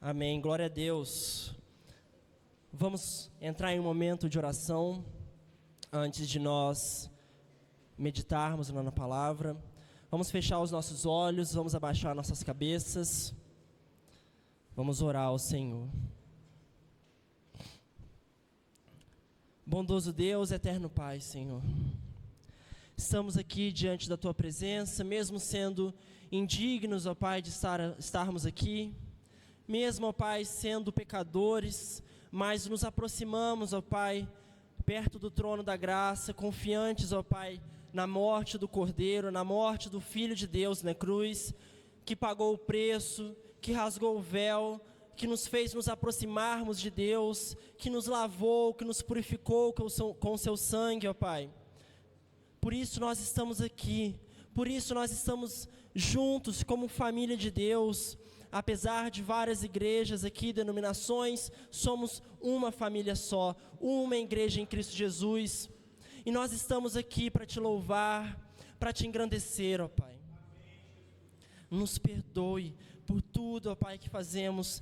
Amém, glória a Deus. Vamos entrar em um momento de oração, antes de nós meditarmos na palavra. Vamos fechar os nossos olhos, vamos abaixar nossas cabeças, vamos orar ao Senhor. Bondoso Deus, eterno Pai, Senhor, estamos aqui diante da Tua presença, mesmo sendo indignos, ó Pai, de estarmos aqui, mesmo, ó Pai, sendo pecadores, mas nos aproximamos, ó Pai, perto do trono da graça, confiantes, ó Pai, na morte do Cordeiro, na morte do Filho de Deus na cruz, que pagou o preço, que rasgou o véu, que nos fez nos aproximarmos de Deus, que nos lavou, que nos purificou com o seu sangue, ó Pai. Por isso nós estamos aqui, por isso nós estamos juntos como família de Deus. Apesar de várias igrejas aqui, denominações, somos uma família só, uma igreja em Cristo Jesus. E nós estamos aqui para te louvar, para te engrandecer, ó Pai. Nos perdoe por tudo, ó Pai, que fazemos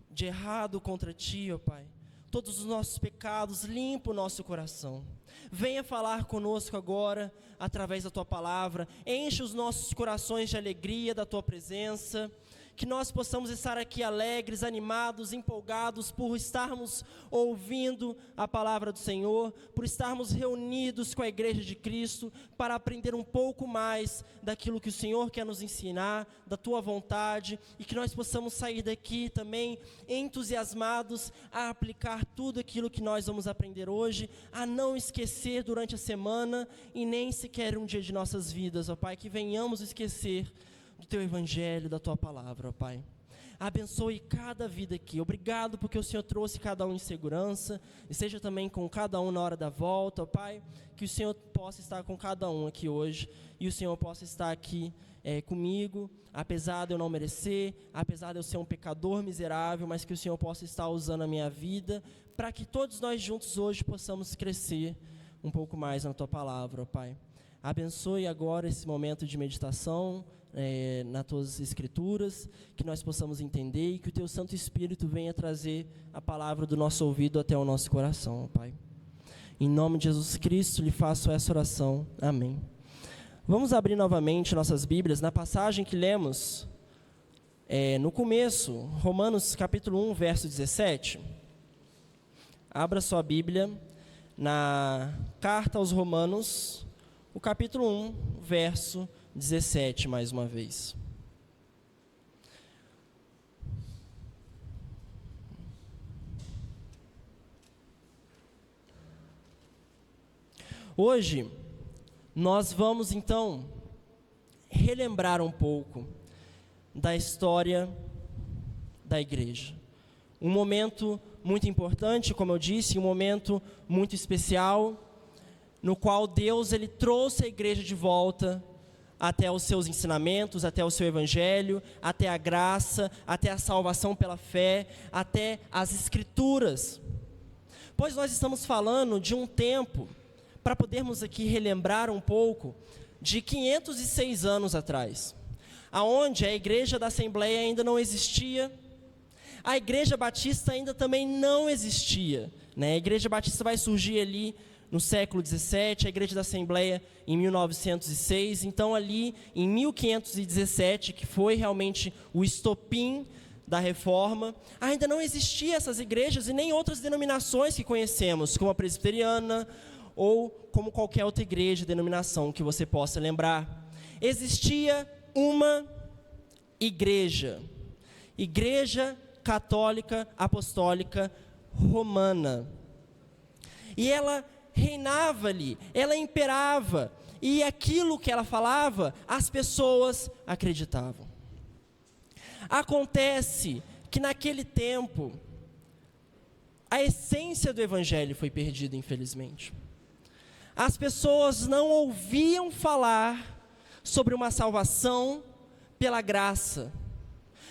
de errado contra Ti, ó Pai. Todos os nossos pecados, limpa o nosso coração. Venha falar conosco agora, através da Tua palavra. Enche os nossos corações de alegria da Tua presença. Que nós possamos estar aqui alegres, animados, empolgados por estarmos ouvindo a palavra do Senhor, por estarmos reunidos com a igreja de Cristo, para aprender um pouco mais daquilo que o Senhor quer nos ensinar, da Tua vontade, e que nós possamos sair daqui também entusiasmados a aplicar tudo aquilo que nós vamos aprender hoje, a não esquecer durante a semana e nem sequer um dia de nossas vidas, ó Pai, que venhamos esquecer do Teu Evangelho, da Tua palavra, ó Pai. Abençoe cada vida aqui. Obrigado porque o Senhor trouxe cada um em segurança. E seja também com cada um na hora da volta, ó Pai. Que o Senhor possa estar com cada um aqui hoje. E o Senhor possa estar aqui comigo, apesar de eu não merecer, apesar de eu ser um pecador miserável, mas que o Senhor possa estar usando a minha vida, para que todos nós juntos hoje possamos crescer um pouco mais na Tua palavra, ó Pai. Abençoe agora esse momento de meditação, nas Tuas Escrituras, que nós possamos entender e que o Teu Santo Espírito venha trazer a palavra do nosso ouvido até o nosso coração, Pai. Em nome de Jesus Cristo, lhe faço essa oração. Amém. Vamos abrir novamente nossas Bíblias na passagem que lemos no começo, Romanos capítulo 1, verso 17. Abra sua Bíblia na carta aos Romanos, o capítulo 1, verso 17, mais uma vez. Hoje, nós vamos então relembrar um pouco da história da igreja. Um momento muito importante, como eu disse, um momento muito especial, no qual Deus ele trouxe a igreja de volta até os seus ensinamentos, até o seu evangelho, até a graça, até a salvação pela fé, até as escrituras. Pois nós estamos falando de um tempo, para podermos aqui relembrar um pouco, de 506 anos atrás, aonde a igreja da Assembleia ainda não existia, a igreja batista ainda também não existia, né? A igreja batista vai surgir ali no século XVII, a Igreja da Assembleia em 1906, então ali em 1517, que foi realmente o estopim da Reforma, ainda não existiam essas igrejas e nem outras denominações que conhecemos, como a presbiteriana ou como qualquer outra igreja, denominação que você possa lembrar. Existia uma igreja, Igreja Católica Apostólica Romana, e ela reinava ali, ela imperava, e aquilo que ela falava, as pessoas acreditavam. Acontece que naquele tempo, a essência do evangelho foi perdida, infelizmente. As pessoas não ouviam falar sobre uma salvação pela graça.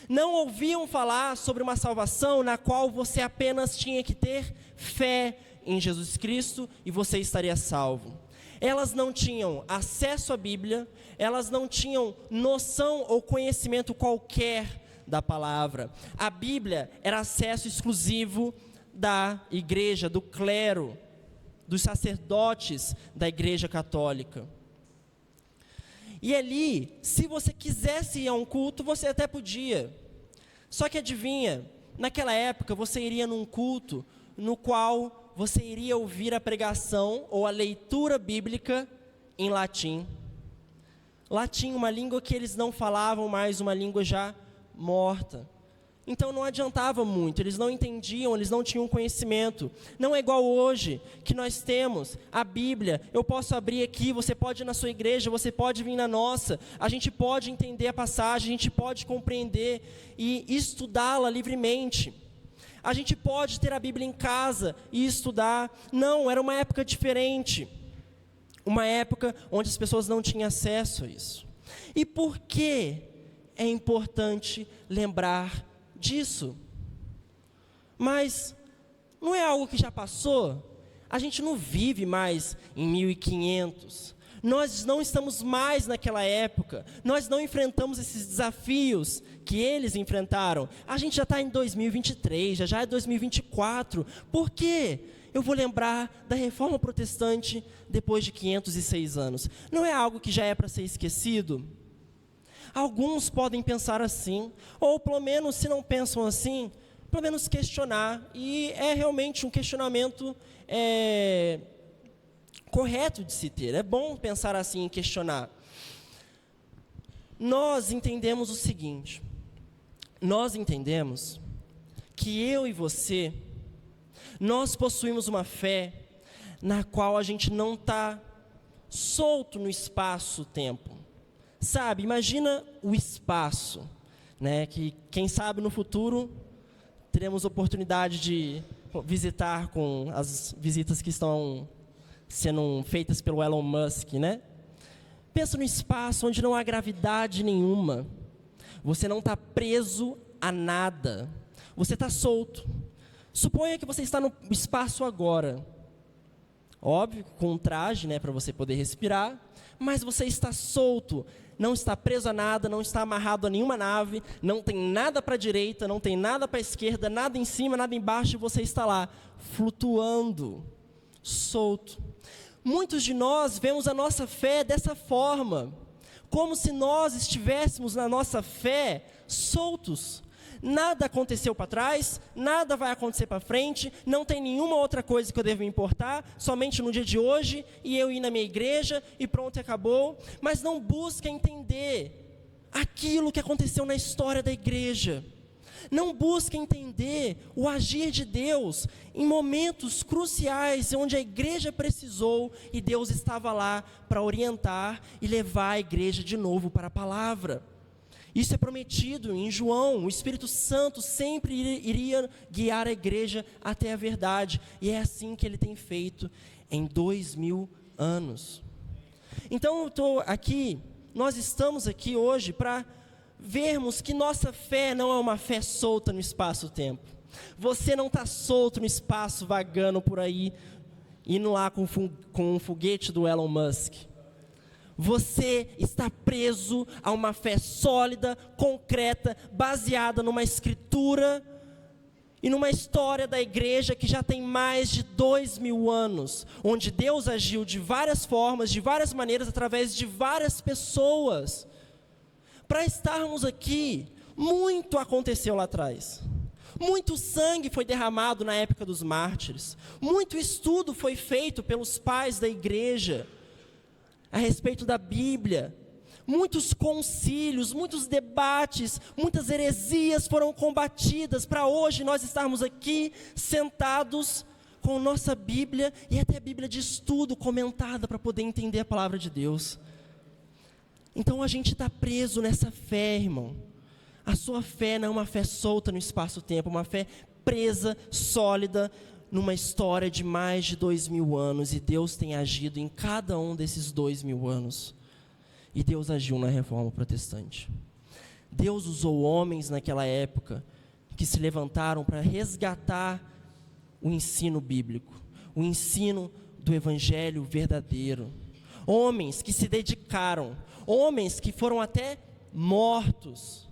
Não ouviam falar sobre uma salvação na qual você apenas tinha que ter fé em Jesus Cristo e você estaria salvo. Elas não tinham acesso à Bíblia, elas não tinham noção ou conhecimento qualquer da palavra. A Bíblia era acesso exclusivo da igreja, do clero, dos sacerdotes da igreja católica. E ali, se você quisesse ir a um culto, você até podia. Só que adivinha, naquela época você iria num culto no qual você iria ouvir a pregação ou a leitura bíblica em latim. Latim, uma língua que eles não falavam mais, uma língua já morta. Então não adiantava muito, eles não entendiam, eles não tinham conhecimento. Não é igual hoje, que nós temos a Bíblia. Eu posso abrir aqui, você pode ir na sua igreja, você pode vir na nossa. A gente pode entender a passagem, a gente pode compreender e estudá-la livremente. A gente pode ter a Bíblia em casa e estudar. Não, era uma época diferente. Uma época onde as pessoas não tinham acesso a isso. E por que é importante lembrar disso? Mas não é algo que já passou? A gente não vive mais em 1500. Nós não estamos mais naquela época. Nós não enfrentamos esses desafios que eles enfrentaram. A gente já está em 2023, já é 2024. Por quê? Eu vou lembrar da Reforma Protestante depois de 506 anos. Não é algo que já é para ser esquecido? Alguns podem pensar assim, ou pelo menos, se não pensam assim, pelo menos questionar. E é realmente um questionamento correto de se ter. É bom pensar assim e questionar. Nós entendemos o seguinte: nós entendemos que eu e você, nós possuímos uma fé na qual a gente não está solto no espaço-tempo. Sabe, imagina o espaço, né? Que quem sabe no futuro teremos oportunidade de visitar com as visitas que estão sendo feitas pelo Elon Musk, né? Pensa no espaço onde não há gravidade nenhuma. Você não está preso a nada. Você está solto. Suponha que você está no espaço agora. Óbvio, com um traje, né, para você poder respirar. Mas você está solto. Não está preso a nada, não está amarrado a nenhuma nave. Não tem nada para a direita, não tem nada para a esquerda, nada em cima, nada embaixo. E você está lá, flutuando, solto. Muitos de nós vemos a nossa fé dessa forma, como se nós estivéssemos na nossa fé soltos. Nada aconteceu para trás, nada vai acontecer para frente, não tem nenhuma outra coisa que eu devo me importar, somente no dia de hoje, e eu ir na minha igreja, e pronto, acabou. Mas não busca entender aquilo que aconteceu na história da igreja. Não busca entender o agir de Deus em momentos cruciais, onde a igreja precisou e Deus estava lá para orientar e levar a igreja de novo para a palavra. Isso é prometido em João. O Espírito Santo sempre iria guiar a igreja até a verdade. E é assim que ele tem feito em 2000 anos. Então nós estamos aqui hoje para vermos que nossa fé não é uma fé solta no espaço-tempo. Você não está solto no espaço, vagando por aí, indo lá com um foguete do Elon Musk. Você está preso a uma fé sólida, concreta, baseada numa escritura e numa história da igreja que já tem mais de 2000 anos, onde Deus agiu de várias formas, de várias maneiras, através de várias pessoas. Para estarmos aqui, muito aconteceu lá atrás. Muito sangue foi derramado na época dos mártires. Muito estudo foi feito pelos pais da igreja a respeito da Bíblia. Muitos concílios, muitos debates, muitas heresias foram combatidas para hoje nós estarmos aqui sentados com nossa Bíblia e até a Bíblia de estudo comentada para poder entender a palavra de Deus. Então a gente está preso nessa fé, irmão. A sua fé não é uma fé solta no espaço-tempo, uma fé presa, sólida, numa história de mais de 2000 anos. E Deus tem agido em cada um desses 2000 anos. E Deus agiu na Reforma Protestante. Deus usou homens naquela época que se levantaram para resgatar o ensino bíblico, o ensino do Evangelho verdadeiro. Homens que se dedicaram, homens que foram até mortos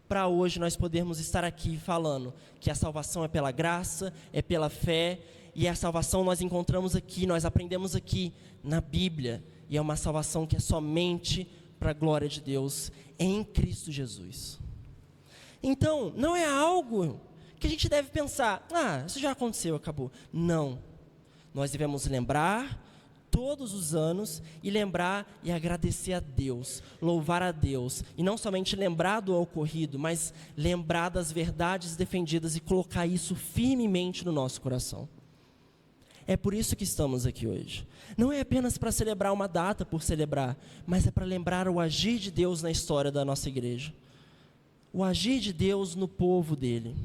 para hoje nós podermos estar aqui falando que a salvação é pela graça, é pela fé, e a salvação nós encontramos aqui, nós aprendemos aqui na Bíblia, e é uma salvação que é somente para a glória de Deus em Cristo Jesus. Então, não é algo que a gente deve pensar, isso já aconteceu, acabou. Não, nós devemos lembrar todos os anos, e lembrar e agradecer a Deus, louvar a Deus, e não somente lembrar do ocorrido, mas lembrar das verdades defendidas e colocar isso firmemente no nosso coração. É por isso que estamos aqui hoje. Não é apenas para celebrar uma data por celebrar, mas é para lembrar o agir de Deus na história da nossa igreja. O agir de Deus no povo dele.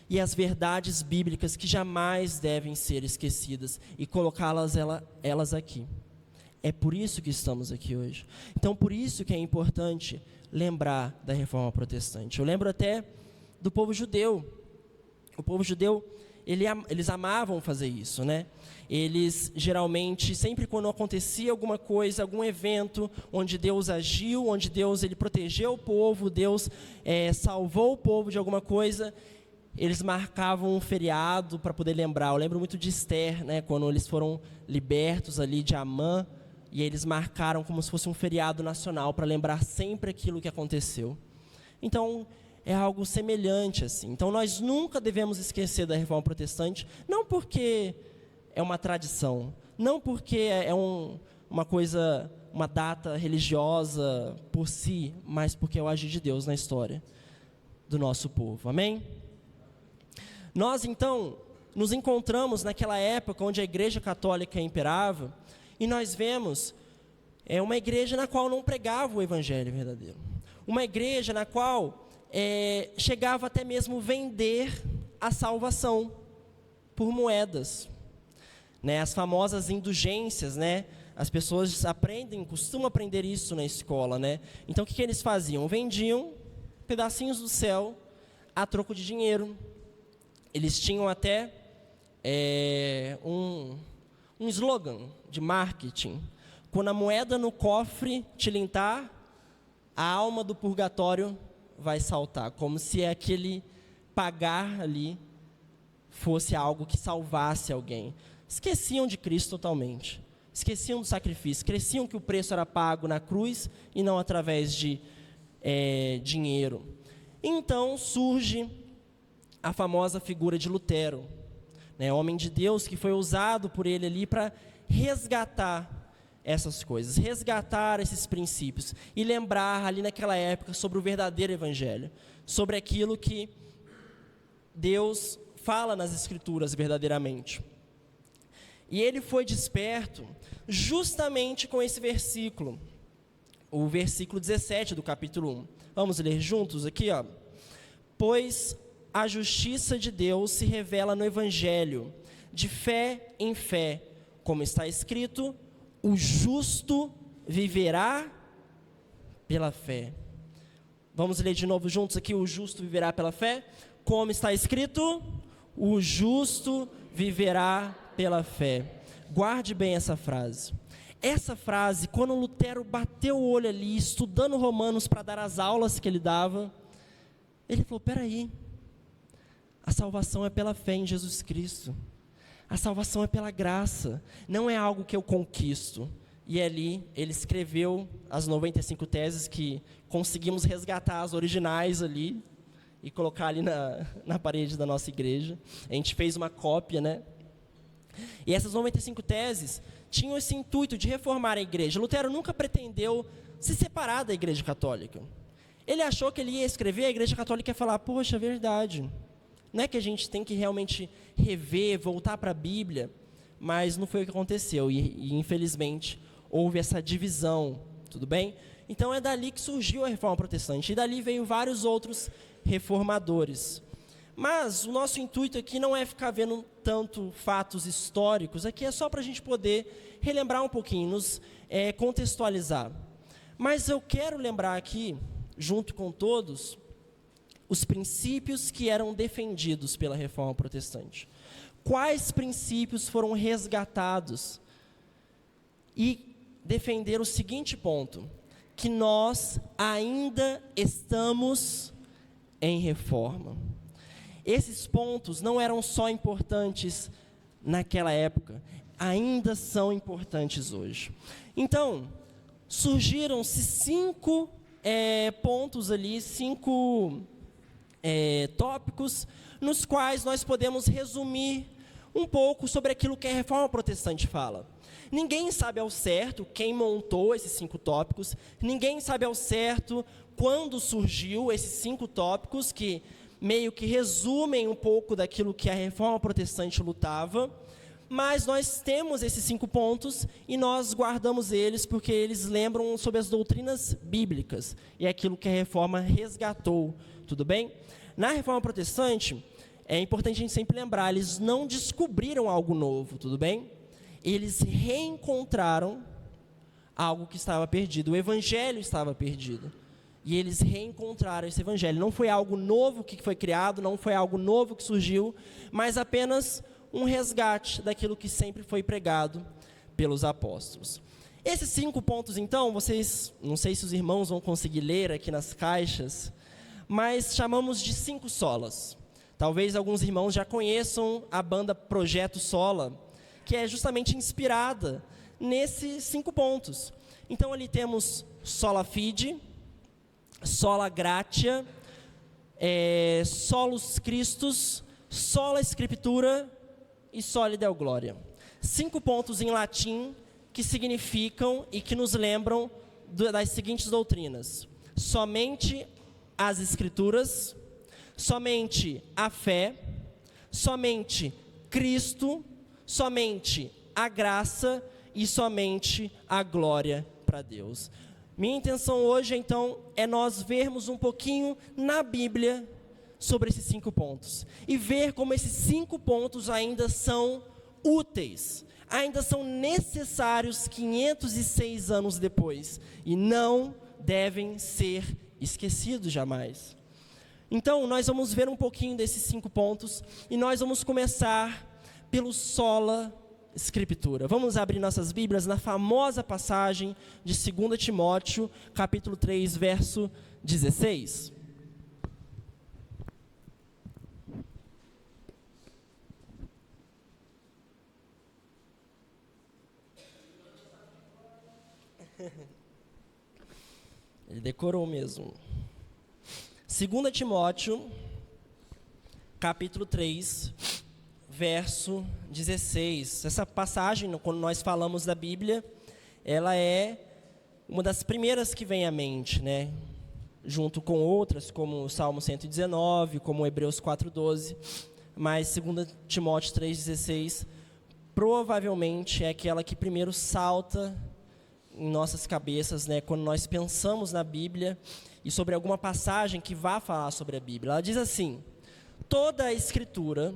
E as verdades bíblicas que jamais devem ser esquecidas e colocá-las aqui. É por isso que estamos aqui hoje. Então, por isso que é importante lembrar da Reforma Protestante. Eu lembro até do povo judeu. O povo judeu, eles amavam fazer isso, né? Eles, geralmente, sempre quando acontecia alguma coisa, algum evento, onde Deus agiu, onde Deus ele protegeu o povo, Deus salvou o povo de alguma coisa, eles marcavam um feriado para poder lembrar. Eu lembro muito de Esther, né, quando eles foram libertos ali de Amã, e eles marcaram como se fosse um feriado nacional, para lembrar sempre aquilo que aconteceu. Então, é algo semelhante assim. Então, nós nunca devemos esquecer da Reforma Protestante, não porque é uma tradição, não porque é uma coisa, uma data religiosa por si, mas porque é o agir de Deus na história do nosso povo. Amém? Nós, então, nos encontramos naquela época onde a Igreja Católica imperava, e nós vemos uma igreja na qual não pregava o Evangelho verdadeiro. Uma igreja na qual chegava até mesmo vender a salvação por moedas. Né? As famosas indulgências, né? As pessoas costumam aprender isso na escola. Né? Então, o que eles faziam? Vendiam pedacinhos do céu a troco de dinheiro. Eles tinham até um slogan de marketing. Quando a moeda no cofre tilintar, a alma do purgatório vai saltar. Como se aquele pagar ali fosse algo que salvasse alguém. Esqueciam de Cristo totalmente. Esqueciam do sacrifício. Esqueciam que o preço era pago na cruz e não através de dinheiro. Então surge a famosa figura de Lutero, né, homem de Deus que foi usado por ele ali para resgatar essas coisas, resgatar esses princípios e lembrar ali naquela época sobre o verdadeiro evangelho, sobre aquilo que Deus fala nas Escrituras verdadeiramente. E ele foi desperto justamente com esse versículo, o versículo 17 do capítulo 1. Vamos ler juntos aqui, ó. Pois a justiça de Deus se revela no Evangelho, de fé em fé, como está escrito, o justo viverá pela fé. Vamos ler de novo juntos aqui, o justo viverá pela fé, como está escrito, o justo viverá pela fé. Guarde bem essa frase. Essa frase, quando Lutero bateu o olho ali, estudando Romanos para dar as aulas que ele dava, ele falou, peraí, a salvação é pela fé em Jesus Cristo. A salvação é pela graça, não é algo que eu conquisto. E ali ele escreveu as 95 teses que conseguimos resgatar as originais ali e colocar ali na parede da nossa igreja. A gente fez uma cópia, né? E essas 95 teses tinham esse intuito de reformar a igreja. Lutero nunca pretendeu se separar da igreja católica. Ele achou que ele ia escrever, a igreja católica ia falar, poxa, é verdade. Não é que a gente tem que realmente rever, voltar para a Bíblia, mas não foi o que aconteceu, e infelizmente houve essa divisão, tudo bem? Então é dali que surgiu a Reforma Protestante, e dali veio vários outros reformadores. Mas o nosso intuito aqui não é ficar vendo tanto fatos históricos, aqui é só para a gente poder relembrar um pouquinho, nos contextualizar. Mas eu quero lembrar aqui, junto com todos, os princípios que eram defendidos pela Reforma Protestante. Quais princípios foram resgatados? E defender o seguinte ponto, que nós ainda estamos em reforma. Esses pontos não eram só importantes naquela época, ainda são importantes hoje. Então, surgiram-se 5 pontos ali, 5 tópicos, nos quais nós podemos resumir um pouco sobre aquilo que a Reforma Protestante fala. Ninguém sabe ao certo quem montou esses 5 tópicos, ninguém sabe ao certo quando surgiu esses 5 tópicos, que meio que resumem um pouco daquilo que a Reforma Protestante lutava, mas nós temos esses 5 pontos e nós guardamos eles porque eles lembram sobre as doutrinas bíblicas e é aquilo que a Reforma resgatou, tudo bem? Na Reforma Protestante, é importante a gente sempre lembrar, eles não descobriram algo novo, tudo bem? Eles reencontraram algo que estava perdido, o Evangelho estava perdido. E eles reencontraram esse Evangelho. Não foi algo novo que foi criado, não foi algo novo que surgiu, mas apenas um resgate daquilo que sempre foi pregado pelos apóstolos. Esses 5 pontos, então, vocês, não sei se os irmãos vão conseguir ler aqui nas caixas, mas chamamos de 5 solas. Talvez alguns irmãos já conheçam a banda Projeto Sola, que é justamente inspirada nesses 5 pontos. Então, ali temos Sola Fide, Sola Gratia, Solus Christus, Sola Scriptura e Soli Deo Gloria. 5 pontos em latim que significam e que nos lembram das seguintes doutrinas: somente as Escrituras, somente a fé, somente Cristo, somente a graça e somente a glória para Deus. Minha intenção hoje, então, é nós vermos um pouquinho na Bíblia sobre esses 5 pontos. E ver como esses 5 pontos ainda são úteis, ainda são necessários 506 anos depois. E não devem ser esquecidos jamais. Então, nós vamos ver um pouquinho desses 5 pontos. E nós vamos começar pelo Sola Escritura. Vamos abrir nossas Bíblias na famosa passagem de 2 Timóteo, capítulo 3, verso 16. Ele decorou mesmo. 2 Timóteo, capítulo 3, verso 16. Essa passagem, quando nós falamos da Bíblia, ela é uma das primeiras que vem à mente, né? Junto com outras, como o Salmo 119, como Hebreus 4:12. Mas 2 Timóteo 3,16 provavelmente é aquela que primeiro salta em nossas cabeças, né? Quando nós pensamos na Bíblia e sobre alguma passagem que vá falar sobre a Bíblia. Ela diz assim: toda a Escritura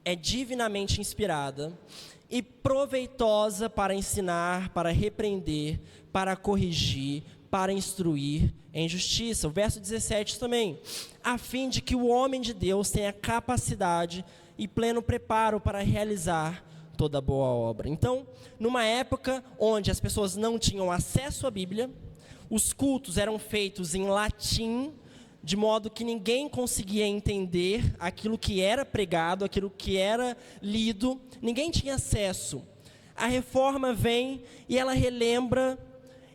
é divinamente inspirada e proveitosa para ensinar, para repreender, para corrigir, para instruir em justiça. O verso 17 também: a fim de que o homem de Deus tenha capacidade e pleno preparo para realizar toda boa obra. Então, numa época onde as pessoas não tinham acesso à Bíblia, os cultos eram feitos em latim, de modo que ninguém conseguia entender aquilo que era pregado, aquilo que era lido, ninguém tinha acesso. A Reforma vem e ela relembra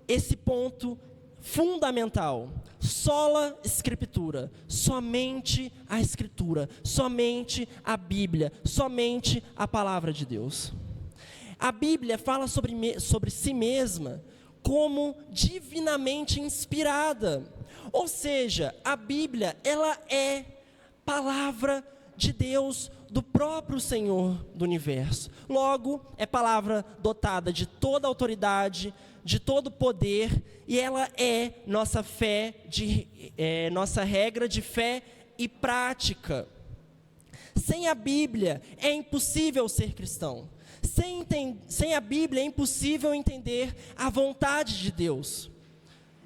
esse ponto fundamental: sola Escritura, somente a Escritura, somente a Bíblia, somente a Palavra de Deus. A Bíblia fala sobre si mesma como divinamente inspirada. Ou seja, a Bíblia, ela é palavra de Deus, do próprio Senhor do universo. Logo, é palavra dotada de toda autoridade, de todo poder, e ela é nossa nossa regra de fé e prática. Sem a Bíblia, é impossível ser cristão. Sem a Bíblia, é impossível entender a vontade de Deus.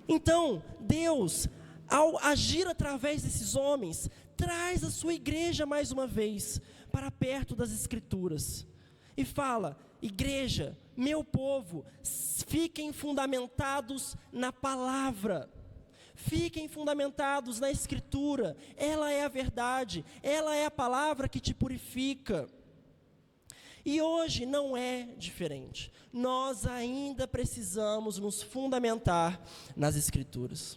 Então, Deus, ao agir através desses homens, traz a sua igreja mais uma vez para perto das Escrituras e fala: igreja, meu povo, fiquem fundamentados na palavra, Fiquem fundamentados na Escritura. Ela é a verdade, ela é a palavra que te purifica. E hoje não é diferente. Nós ainda precisamos nos fundamentar nas Escrituras.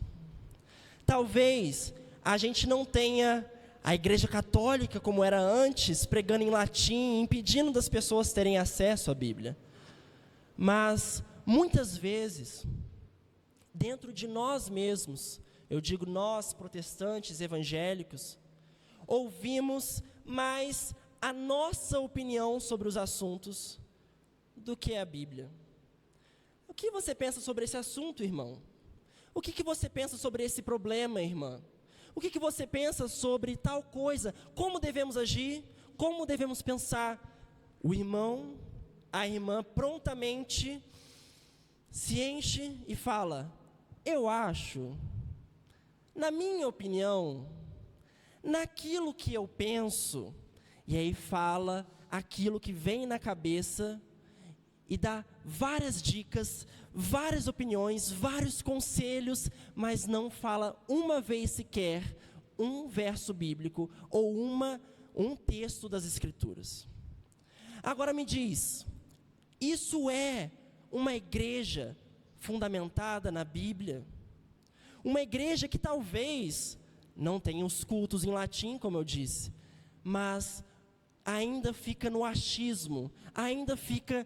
Talvez a gente não tenha a Igreja Católica como era antes, pregando em latim, impedindo das pessoas terem acesso à Bíblia. Mas, muitas vezes, dentro de nós mesmos, eu digo nós, protestantes, evangélicos, ouvimos mais a nossa opinião sobre os assuntos do que a Bíblia. O que você pensa sobre esse assunto, irmão? O que você pensa sobre esse problema, irmã? O que você pensa sobre tal coisa? Como devemos agir? Como devemos pensar? O irmão, a irmã prontamente se enche e fala: eu acho, na minha opinião, naquilo que eu penso. E aí fala aquilo que vem na cabeça e dá várias dicas, várias opiniões, vários conselhos, mas não fala uma vez sequer um verso bíblico ou um texto das Escrituras. Agora me diz, isso é uma igreja fundamentada na Bíblia? Uma igreja que talvez não tenha os cultos em latim, como eu disse, mas ainda fica no achismo, ainda fica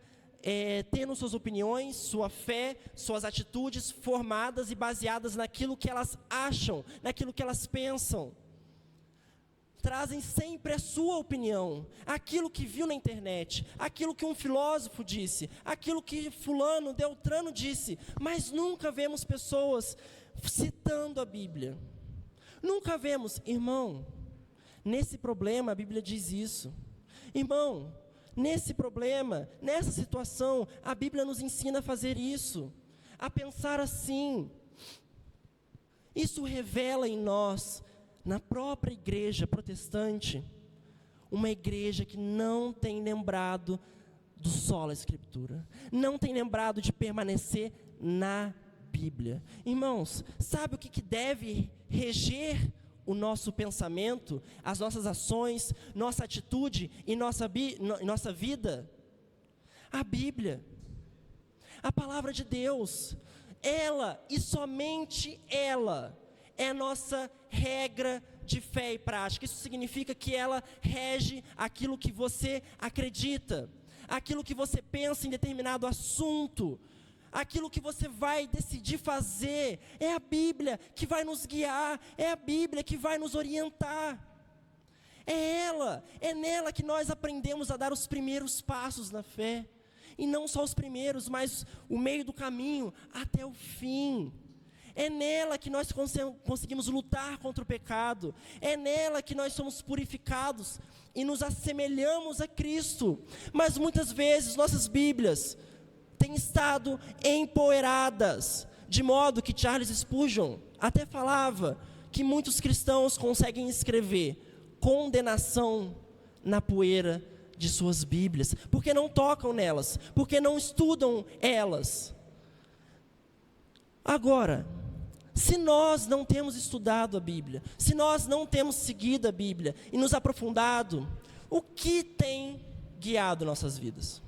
tendo suas opiniões, sua fé, suas atitudes formadas e baseadas naquilo que elas acham, naquilo que elas pensam. Trazem sempre a sua opinião, aquilo que viu na internet, aquilo que um filósofo disse, aquilo que fulano, Beltrano disse, mas nunca vemos pessoas citando a Bíblia. Nunca vemos, irmão, nesse problema a Bíblia diz isso. Irmão, nesse problema, nessa situação, a Bíblia nos ensina a fazer isso, a pensar assim. Isso revela em nós, na própria igreja protestante, uma igreja que não tem lembrado do sola Escritura, não tem lembrado de permanecer na Bíblia. Irmãos, sabe o que deve reger o nosso pensamento, as nossas ações, nossa atitude e nossa vida? A Bíblia, a palavra de Deus, ela e somente ela é a nossa regra de fé e prática. Isso significa que ela rege aquilo que você acredita, aquilo que você pensa em determinado assunto, aquilo que você vai decidir fazer. É a Bíblia que vai nos guiar, é a Bíblia que vai nos orientar. É nela que nós aprendemos a dar os primeiros passos na fé. E não só os primeiros, mas o meio do caminho até o fim. É nela que nós conseguimos lutar contra o pecado. É nela que nós somos purificados e nos assemelhamos a Cristo. Mas muitas vezes nossas Bíblias têm estado empoeiradas, de modo que Charles Spurgeon até falava que muitos cristãos conseguem escrever condenação na poeira de suas Bíblias, porque não tocam nelas, porque não estudam elas. Agora, se nós não temos estudado a Bíblia, se nós não temos seguido a Bíblia e nos aprofundado, o que tem guiado nossas vidas?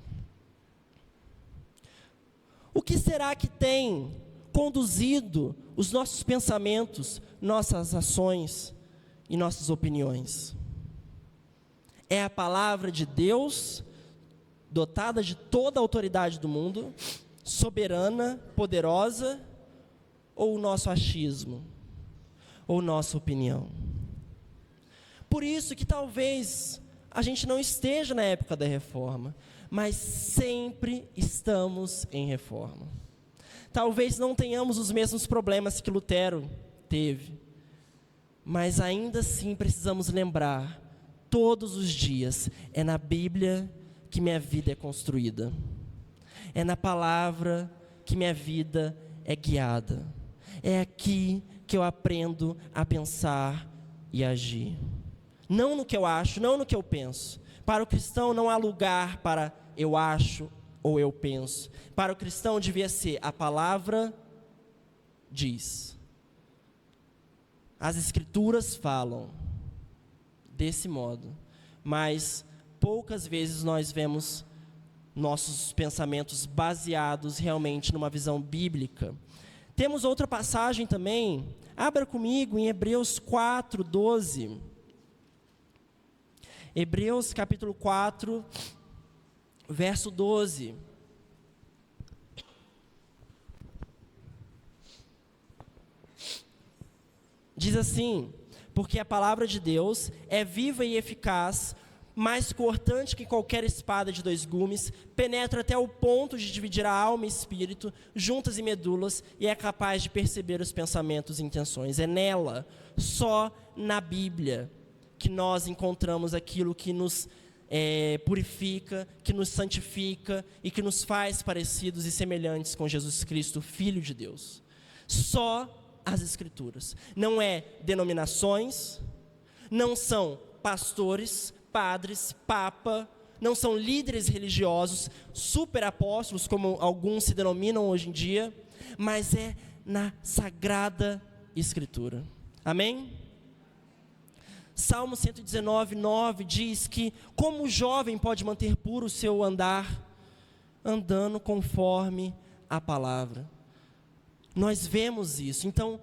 O que será que tem conduzido os nossos pensamentos, nossas ações e nossas opiniões? É a palavra de Deus, dotada de toda a autoridade do mundo, soberana, poderosa, ou o nosso achismo, ou nossa opinião? Por isso que talvez a gente não esteja na época da reforma, mas sempre estamos em reforma. Talvez não tenhamos os mesmos problemas que Lutero teve, mas ainda assim precisamos lembrar, todos os dias, é na Bíblia que minha vida é construída, é na palavra que minha vida é guiada, é aqui que eu aprendo a pensar e agir. Não no que eu acho, não no que eu penso. Para o cristão não há lugar para eu acho ou eu penso. Para o cristão devia ser a palavra diz. As Escrituras falam desse modo, mas poucas vezes nós vemos nossos pensamentos baseados realmente numa visão bíblica. Temos outra passagem também, abra comigo em Hebreus 4:12. Hebreus capítulo 4, verso 12. Diz assim: porque a palavra de Deus é viva e eficaz, mais cortante que qualquer espada de dois gumes, penetra até o ponto de dividir a alma e espírito, juntas e medulas, e é capaz de perceber os pensamentos e intenções. É nela, só na Bíblia, que nós encontramos aquilo que nos purifica, que nos santifica e que nos faz parecidos e semelhantes com Jesus Cristo, Filho de Deus. Só as Escrituras. Não é denominações, não são pastores, padres, papa, não são líderes religiosos, superapóstolos, como alguns se denominam hoje em dia, mas é na Sagrada Escritura. Amém? Salmo 119:9 diz que como o jovem pode manter puro o seu andar, andando conforme a palavra. Nós vemos isso. Então,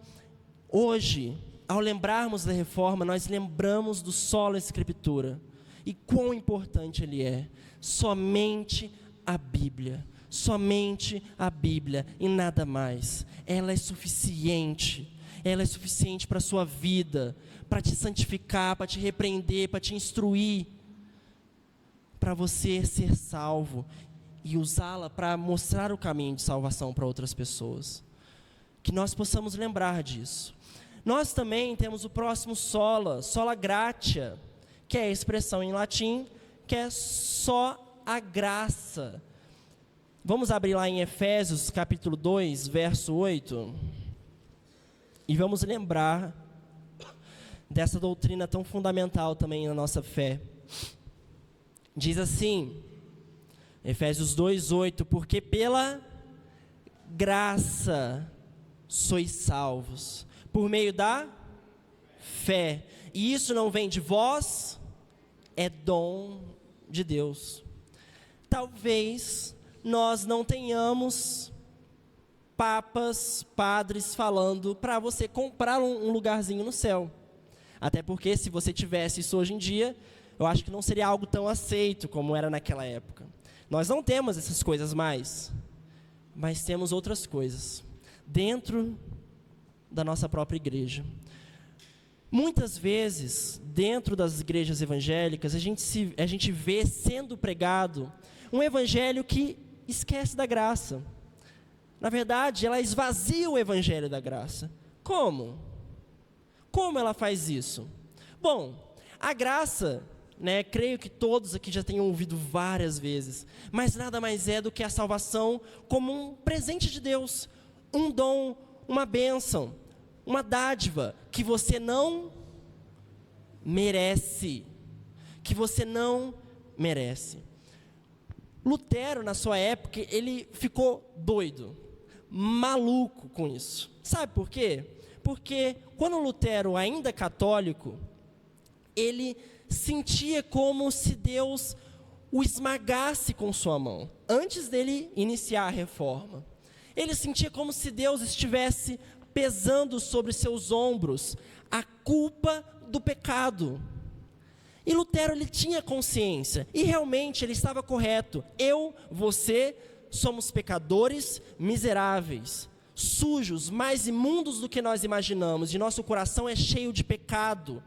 hoje, ao lembrarmos da reforma, nós lembramos do sola Escritura e quão importante ele é. Somente a Bíblia e nada mais. Ela é suficiente para a sua vida, para te santificar, para te repreender, para te instruir, para você ser salvo e usá-la para mostrar o caminho de salvação para outras pessoas. Que nós possamos lembrar disso. Nós também temos o próximo sola gratia, que é a expressão em latim, que é só a graça. Vamos abrir lá em Efésios capítulo 2, verso 8, e vamos lembrar dessa doutrina tão fundamental também na nossa fé. Diz assim, Efésios 2, 8, porque pela graça sois salvos, por meio da fé, e isso não vem de vós, é dom de Deus. Talvez nós não tenhamos papas, padres falando para você comprar um lugarzinho no céu, até porque se você tivesse isso hoje em dia, eu acho que não seria algo tão aceito como era naquela época. Nós não temos essas coisas mais, mas temos outras coisas dentro da nossa própria igreja. Muitas vezes, dentro das igrejas evangélicas, a gente vê sendo pregado um evangelho que esquece da graça. Na verdade, ela esvazia o evangelho da graça. Como? Como ela faz isso? Bom, a graça, creio que todos aqui já tenham ouvido várias vezes, mas nada mais é do que a salvação como um presente de Deus, um dom, uma bênção, uma dádiva que você não merece, Lutero, na sua época, ele ficou doido, maluco com isso. Sabe por quê? Porque quando Lutero, ainda católico, ele sentia como se Deus o esmagasse com sua mão, antes dele iniciar a reforma. Ele sentia como se Deus estivesse pesando sobre seus ombros a culpa do pecado. E Lutero, ele tinha consciência, e realmente ele estava correto. Eu, você, somos pecadores miseráveis, sujos, mais imundos do que nós imaginamos, e nosso coração é cheio de pecado.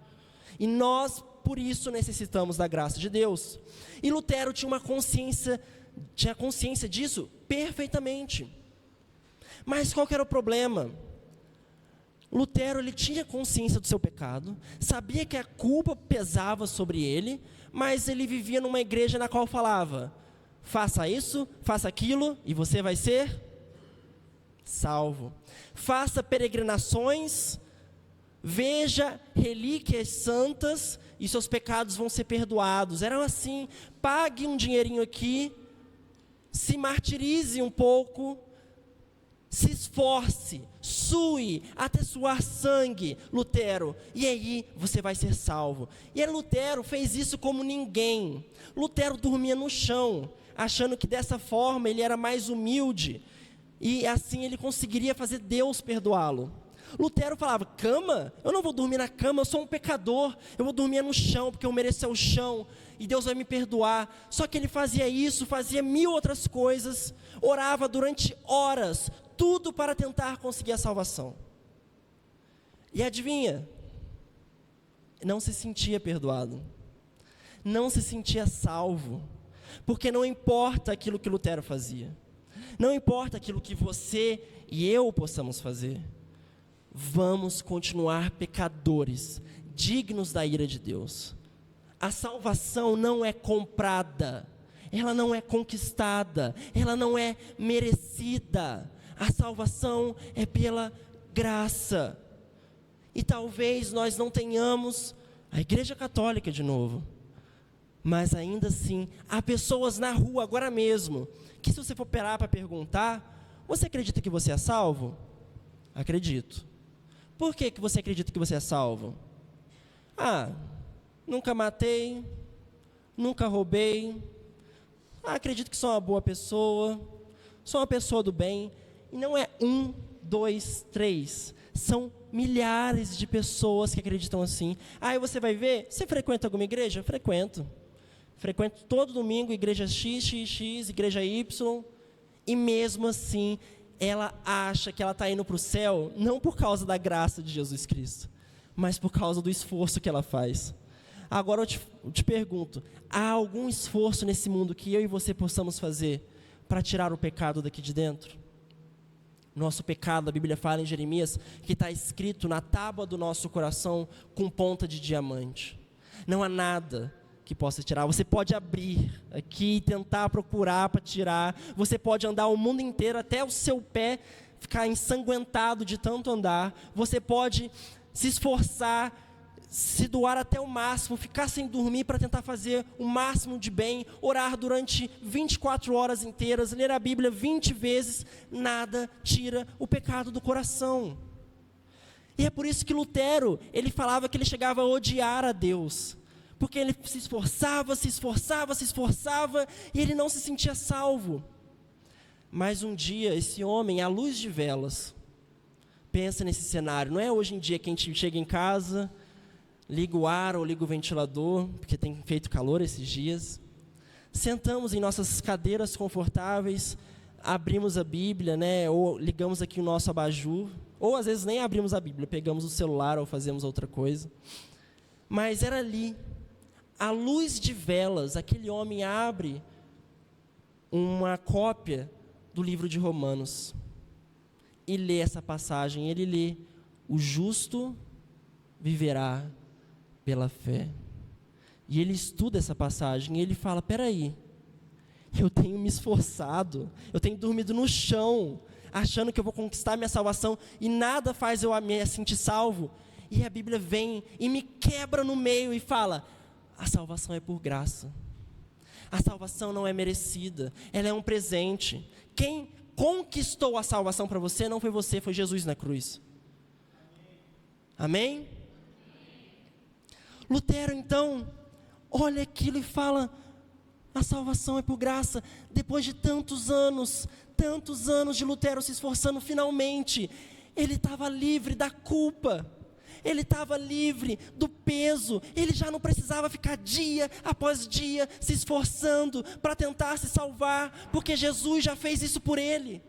E nós, por isso, necessitamos da graça de Deus. E Lutero tinha consciência disso perfeitamente. Mas qual que era o problema? Lutero, ele tinha consciência do seu pecado, sabia que a culpa pesava sobre ele, mas ele vivia numa igreja na qual falava: faça isso, faça aquilo, e você vai ser salvo. Faça peregrinações, veja relíquias santas, e seus pecados vão ser perdoados. Era assim: pague um dinheirinho aqui, se martirize um pouco, se esforce, sue até suar sangue, Lutero, e aí você vai ser salvo. E aí Lutero fez isso como ninguém. Lutero dormia no chão, achando que dessa forma ele era mais humilde, e assim ele conseguiria fazer Deus perdoá-lo. Lutero falava: cama? Eu não vou dormir na cama, eu sou um pecador, eu vou dormir no chão, porque eu mereço o chão, e Deus vai me perdoar. Só que ele fazia isso, fazia 1000 outras coisas, orava durante horas, tudo para tentar conseguir a salvação. E adivinha? Não se sentia perdoado, não se sentia salvo, porque não importa aquilo que Lutero fazia, não importa aquilo que você e eu possamos fazer, vamos continuar pecadores, dignos da ira de Deus. A salvação não é comprada, ela não é conquistada, ela não é merecida. A salvação é pela graça. E talvez nós não tenhamos a Igreja Católica de novo, mas ainda assim, há pessoas na rua agora mesmo, que se você for parar para perguntar: você acredita que você é salvo? Acredito. Por que você acredita que você é salvo? Nunca matei, nunca roubei, acredito que sou uma boa pessoa, sou uma pessoa do bem. E não é 1, 2, 3, são milhares de pessoas que acreditam assim. Aí você vai ver, você frequenta alguma igreja? Frequento todo domingo, igreja XXX, igreja Y, e mesmo assim, ela acha que ela está indo para o céu, não por causa da graça de Jesus Cristo, mas por causa do esforço que ela faz. Agora eu te pergunto, há algum esforço nesse mundo que eu e você possamos fazer para tirar o pecado daqui de dentro? Nosso pecado, a Bíblia fala em Jeremias, que está escrito na tábua do nosso coração com ponta de diamante. Não há nada que possa tirar. Você pode abrir aqui e tentar procurar para tirar. Você pode andar o mundo inteiro até o seu pé ficar ensanguentado de tanto andar. Você pode se esforçar, se doar até o máximo, ficar sem dormir para tentar fazer o máximo de bem, orar durante 24 horas inteiras, ler a Bíblia 20 vezes, nada tira o pecado do coração. E é por isso que Lutero, ele falava que ele chegava a odiar a Deus, porque ele se esforçava, e ele não se sentia salvo. Mas um dia, esse homem, à luz de velas, pensa nesse cenário, não é hoje em dia que a gente chega em casa, liga o ar ou liga o ventilador, porque tem feito calor esses dias, sentamos em nossas cadeiras confortáveis, abrimos a Bíblia, né, ou ligamos aqui o nosso abajur, ou às vezes nem abrimos a Bíblia, pegamos o celular ou fazemos outra coisa. Mas era ali, à luz de velas, aquele homem abre uma cópia do livro de Romanos e lê essa passagem. Ele lê: o justo viverá pela fé. E ele estuda essa passagem e ele fala: peraí, eu tenho me esforçado, eu tenho dormido no chão, achando que eu vou conquistar minha salvação, e nada faz eu me sentir salvo. E a Bíblia vem e me quebra no meio e fala: a salvação é por graça. A salvação não é merecida, ela é um presente. Quem conquistou a salvação para você não foi você, foi Jesus na cruz. Amém? Lutero, então, olha aquilo e fala: a salvação é por graça. Depois de tantos anos de Lutero se esforçando, finalmente, ele estava livre da culpa, ele estava livre do peso, ele já não precisava ficar dia após dia se esforçando para tentar se salvar, porque Jesus já fez isso por ele.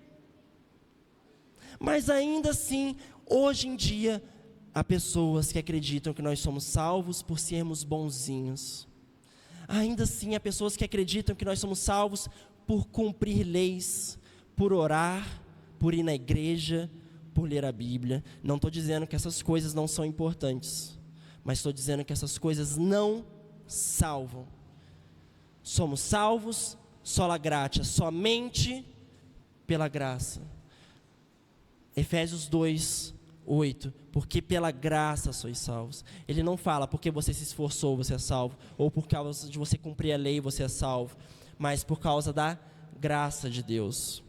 Mas ainda assim, hoje em dia, há pessoas que acreditam que nós somos salvos por sermos bonzinhos. Ainda assim, há pessoas que acreditam que nós somos salvos por cumprir leis, por orar, por ir na igreja, por ler a Bíblia. Não estou dizendo que essas coisas não são importantes, mas estou dizendo que essas coisas não salvam. Somos salvos sola gratia, somente pela graça. Efésios 2:8, porque pela graça sois salvos. Ele não fala porque você se esforçou, você é salvo, ou por causa de você cumprir a lei, você é salvo, mas por causa da graça de Deus.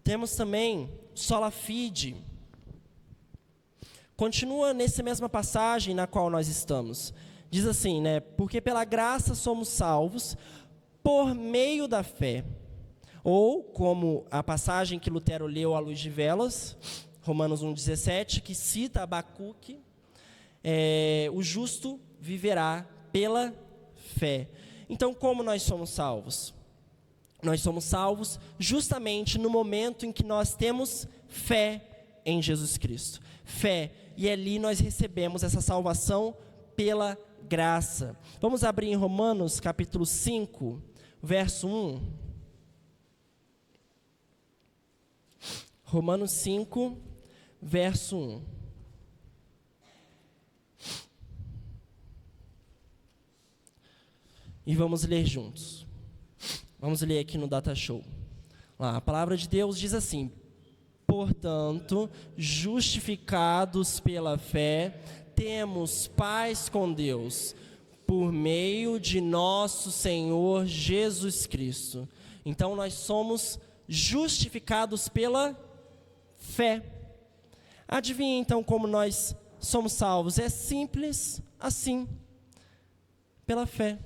Temos também sola fide. Continua nessa mesma passagem na qual nós estamos. Diz assim, né? Porque pela graça somos salvos por meio da fé. Ou, como a passagem que Lutero leu à luz de velas, Romanos 1,17, que cita Abacuque, o justo viverá pela fé. Então, como nós somos salvos? Nós somos salvos justamente no momento em que nós temos fé em Jesus Cristo. Fé, e ali nós recebemos essa salvação pela graça. Vamos abrir em Romanos capítulo 5, verso 1. Romanos 5, verso 1. E vamos ler juntos. Vamos ler aqui no Data Show. Lá, a palavra de Deus diz assim: portanto, justificados pela fé, temos paz com Deus, por meio de nosso Senhor Jesus Cristo. Então, nós somos justificados pela fé. Adivinha então como nós somos salvos? É simples assim, pela fé.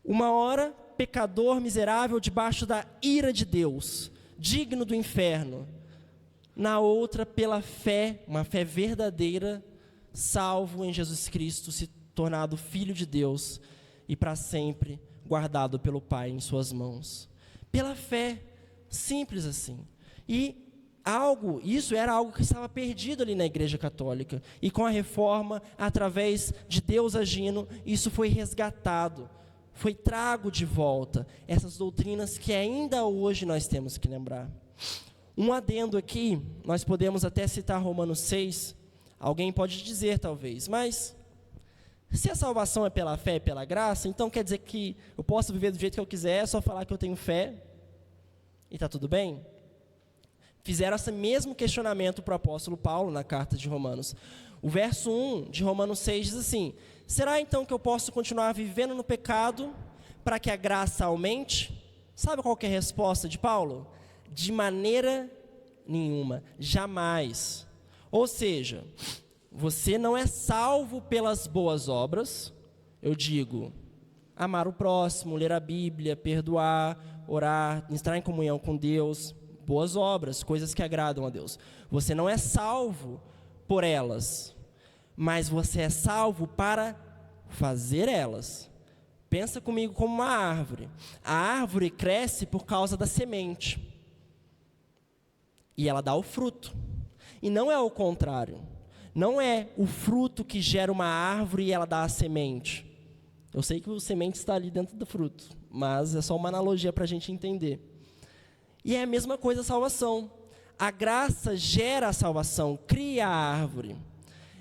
Uma hora, pecador miserável debaixo da ira de Deus, digno do inferno. Na outra, pela fé, uma fé verdadeira, salvo em Jesus Cristo, se tornado Filho de Deus e para sempre guardado pelo Pai em suas mãos. Pela fé, simples assim. E isso era algo que estava perdido ali na Igreja Católica. E com a reforma, através de Deus agindo, isso foi resgatado. Foi trago de volta essas doutrinas que ainda hoje nós temos que lembrar. Um adendo aqui, nós podemos até citar Romanos 6, alguém pode dizer talvez, mas se a salvação é pela fé e pela graça, então quer dizer que eu posso viver do jeito que eu quiser, é só falar que eu tenho fé e está tudo bem? Fizeram esse mesmo questionamento para o apóstolo Paulo na carta de Romanos. O verso 1 de Romanos 6 diz assim: será então que eu posso continuar vivendo no pecado para que a graça aumente? Sabe qual que é a resposta de Paulo? De maneira nenhuma, jamais. Ou seja, você não é salvo pelas boas obras, eu digo, amar o próximo, ler a Bíblia, perdoar, orar, entrar em comunhão com Deus, boas obras, coisas que agradam a Deus. Você não é salvo por elas, mas você é salvo para fazer elas. Pensa comigo como uma árvore. A árvore cresce por causa da semente. E ela dá o fruto. E não é o contrário. Não é o fruto que gera uma árvore e ela dá a semente. Eu sei que o semente está ali dentro do fruto, mas é só uma analogia para a gente entender. E é a mesma coisa a salvação. A graça gera a salvação, cria a árvore.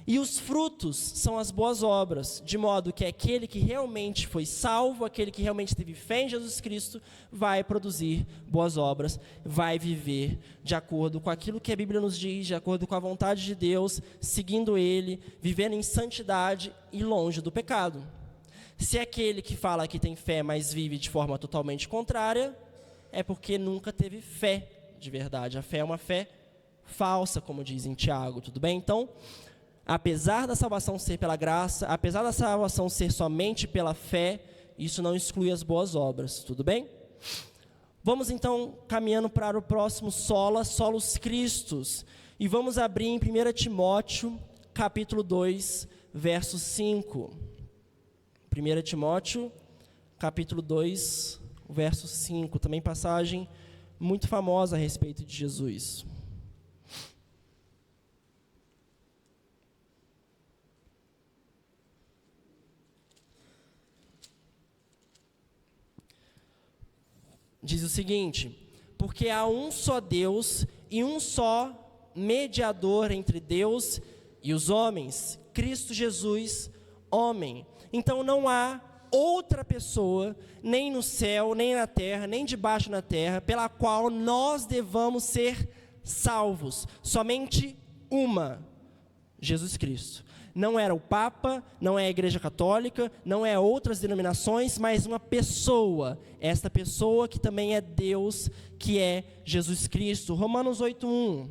E os frutos são as boas obras, de modo que aquele que realmente foi salvo, aquele que realmente teve fé em Jesus Cristo, vai produzir boas obras, vai viver de acordo com aquilo que a Bíblia nos diz, de acordo com a vontade de Deus, seguindo Ele, vivendo em santidade e longe do pecado. Se aquele que fala que tem fé, mas vive de forma totalmente contrária, é porque nunca teve fé de verdade. A fé é uma fé falsa, como diz em Tiago, tudo bem? Então, apesar da salvação ser pela graça, apesar da salvação ser somente pela fé, isso não exclui as boas obras, tudo bem? Vamos então caminhando para o próximo solos Christus, e vamos abrir em 1 Timóteo, capítulo 2, verso 5. 1 Timóteo, capítulo 2, verso 5, também passagem muito famosa a respeito de Jesus. Diz o seguinte: porque há um só Deus e um só mediador entre Deus e os homens, Cristo Jesus, homem. Então não há outra pessoa, nem no céu, nem na terra, nem debaixo da terra, pela qual nós devamos ser salvos. Somente uma, Jesus Cristo. Não era o Papa, não é a Igreja Católica, não é outras denominações, mas uma pessoa. Esta pessoa que também é Deus, que é Jesus Cristo. Romanos 8:1.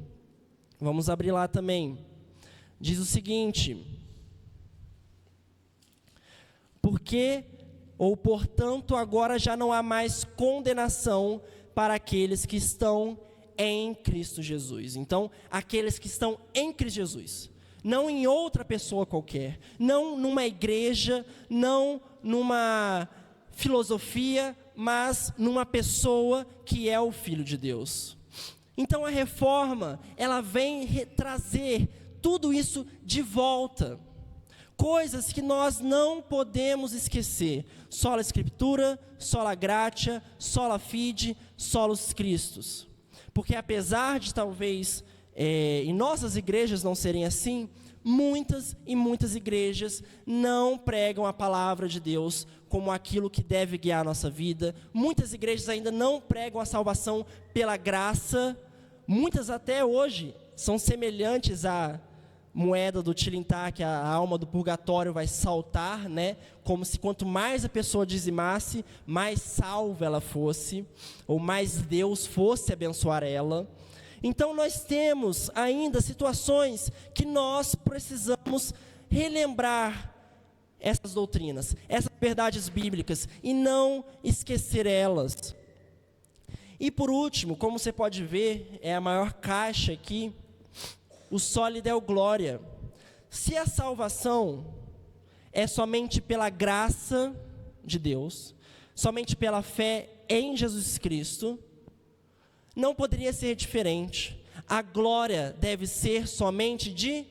Vamos abrir lá também. Diz o seguinte: portanto, agora já não há mais condenação para aqueles que estão em Cristo Jesus. Então, aqueles que estão em Cristo Jesus, não em outra pessoa qualquer, não numa igreja, não numa filosofia, mas numa pessoa que é o Filho de Deus. Então, a reforma, ela vem trazer tudo isso de volta. Coisas que nós não podemos esquecer. Sola Escritura, sola gratia, sola fide, solos Christus. Porque apesar de talvez em nossas igrejas não serem assim, muitas e muitas igrejas não pregam a palavra de Deus como aquilo que deve guiar a nossa vida. Muitas igrejas ainda não pregam a salvação pela graça. Muitas até hoje são semelhantes à moeda do tilintar, que a alma do purgatório vai saltar, né? Como se quanto mais a pessoa dizimasse, mais salva ela fosse, ou mais Deus fosse abençoar ela. Então nós temos ainda situações que nós precisamos relembrar essas doutrinas, essas verdades bíblicas, e não esquecer elas. E por último, como você pode ver, é a maior caixa aqui, o soli deo gloria. Se a salvação é somente pela graça de Deus, somente pela fé em Jesus Cristo, não poderia ser diferente. A glória deve ser somente de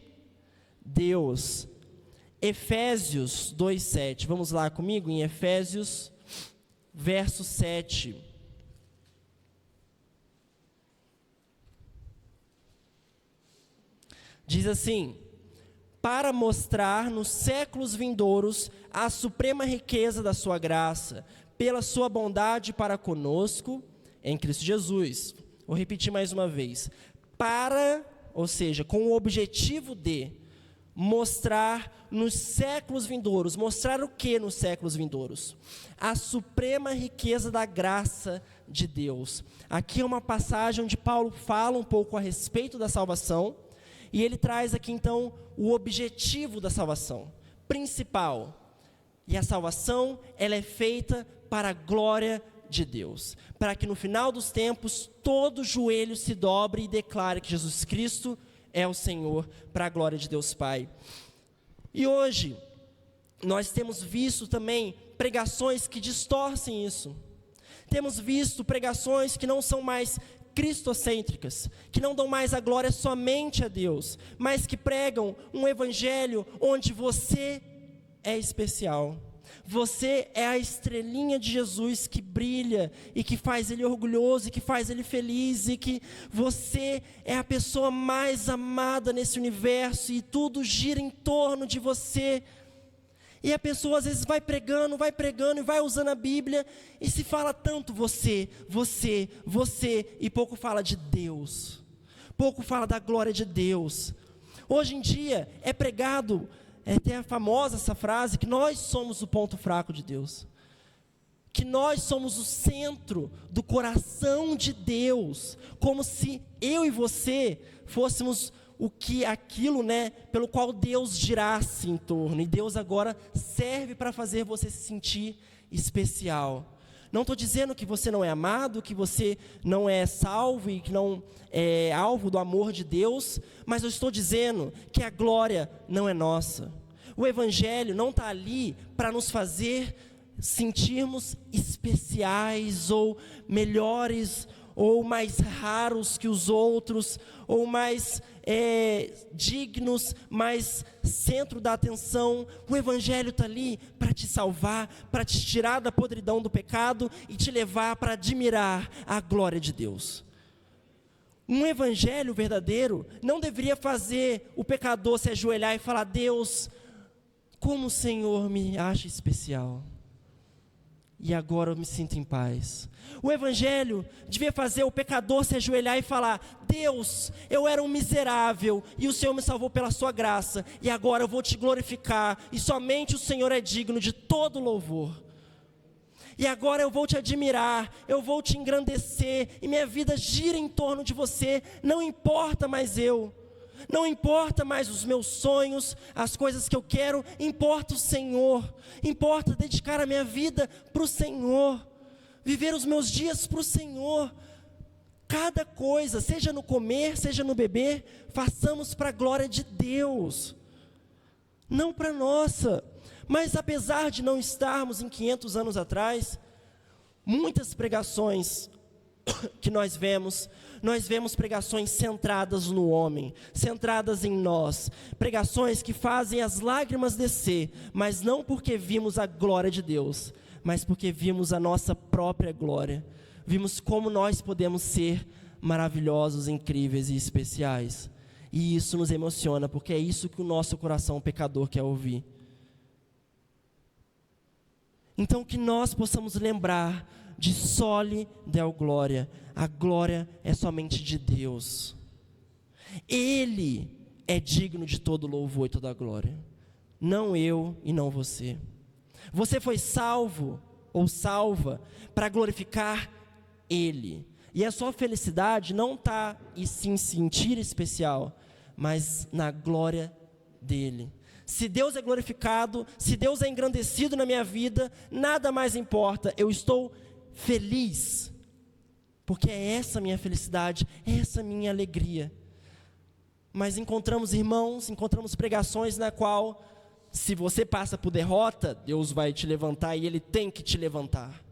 Deus. Efésios 2:7. Vamos lá comigo em Efésios, verso 7. Diz assim: para mostrar nos séculos vindouros a suprema riqueza da sua graça, pela sua bondade para conosco, em Cristo Jesus. Vou repetir mais uma vez. Para, ou seja, com o objetivo de mostrar nos séculos vindouros. Mostrar o que nos séculos vindouros? A suprema riqueza da graça de Deus. Aqui é uma passagem onde Paulo fala um pouco a respeito da salvação, e ele traz aqui então o objetivo da salvação principal. E a salvação, ela é feita para a glória de Deus, para que no final dos tempos todo joelho se dobre e declare que Jesus Cristo é o Senhor, para a glória de Deus Pai. E hoje nós temos visto também pregações que distorcem isso. Temos visto pregações que não são mais cristocêntricas, que não dão mais a glória somente a Deus, mas que pregam um evangelho onde você é especial. Você é a estrelinha de Jesus que brilha e que faz Ele orgulhoso e que faz Ele feliz, e que você é a pessoa mais amada nesse universo e tudo gira em torno de você. E a pessoa às vezes vai pregando e vai usando a Bíblia e se fala tanto você, e pouco fala de Deus, pouco fala da glória de Deus. Hoje em dia é pregado, até a famosa essa frase, que nós somos o ponto fraco de Deus, que nós somos o centro do coração de Deus, como se eu e você fôssemos aquilo, né, pelo qual Deus girasse em torno, e Deus agora serve para fazer você se sentir especial. Não estou dizendo que você não é amado, que você não é salvo e que não é alvo do amor de Deus, mas eu estou dizendo que a glória não é nossa. O Evangelho não está ali para nos fazer sentirmos especiais ou melhores, ou mais raros que os outros, ou mais dignos, mais centro da atenção. O Evangelho está ali para te salvar, para te tirar da podridão do pecado e te levar para admirar a glória de Deus. Um Evangelho verdadeiro não deveria fazer o pecador se ajoelhar e falar: Deus, como o Senhor me acha especial. e agora eu me sinto em paz. O Evangelho devia fazer o pecador se ajoelhar e falar: Deus, eu era um miserável e o Senhor me salvou pela sua graça, e agora eu vou te glorificar, e somente o Senhor é digno de todo louvor. E agora eu vou te admirar, eu vou te engrandecer, e minha vida gira em torno de você, não importa mais eu. Não importa mais os meus sonhos, as coisas que eu quero, importa o Senhor. Importa dedicar a minha vida para o Senhor, viver os meus dias para o Senhor. Cada coisa, seja no comer, seja no beber, façamos para a glória de Deus, não para a nossa. Mas apesar de não estarmos em 500 anos atrás, muitas pregações que nós vemos pregações centradas no homem, centradas em nós, pregações que fazem as lágrimas descer, mas não porque vimos a glória de Deus, mas porque vimos a nossa própria glória, vimos como nós podemos ser maravilhosos, incríveis e especiais, e isso nos emociona, porque é isso que o nosso coração pecador quer ouvir. Então que nós possamos lembrar de soli deo glória, a glória é somente de Deus, Ele é digno de todo louvor e toda glória, não eu e não você. Você foi salvo ou salva para glorificar Ele, e a sua felicidade não está em se sentir especial, mas na glória dEle. Se Deus é glorificado, se Deus é engrandecido na minha vida, nada mais importa, eu estou feliz, porque é essa minha felicidade, é essa minha alegria. Mas encontramos irmãos, encontramos pregações na qual, se você passa por derrota, Deus vai te levantar e Ele tem que te levantar.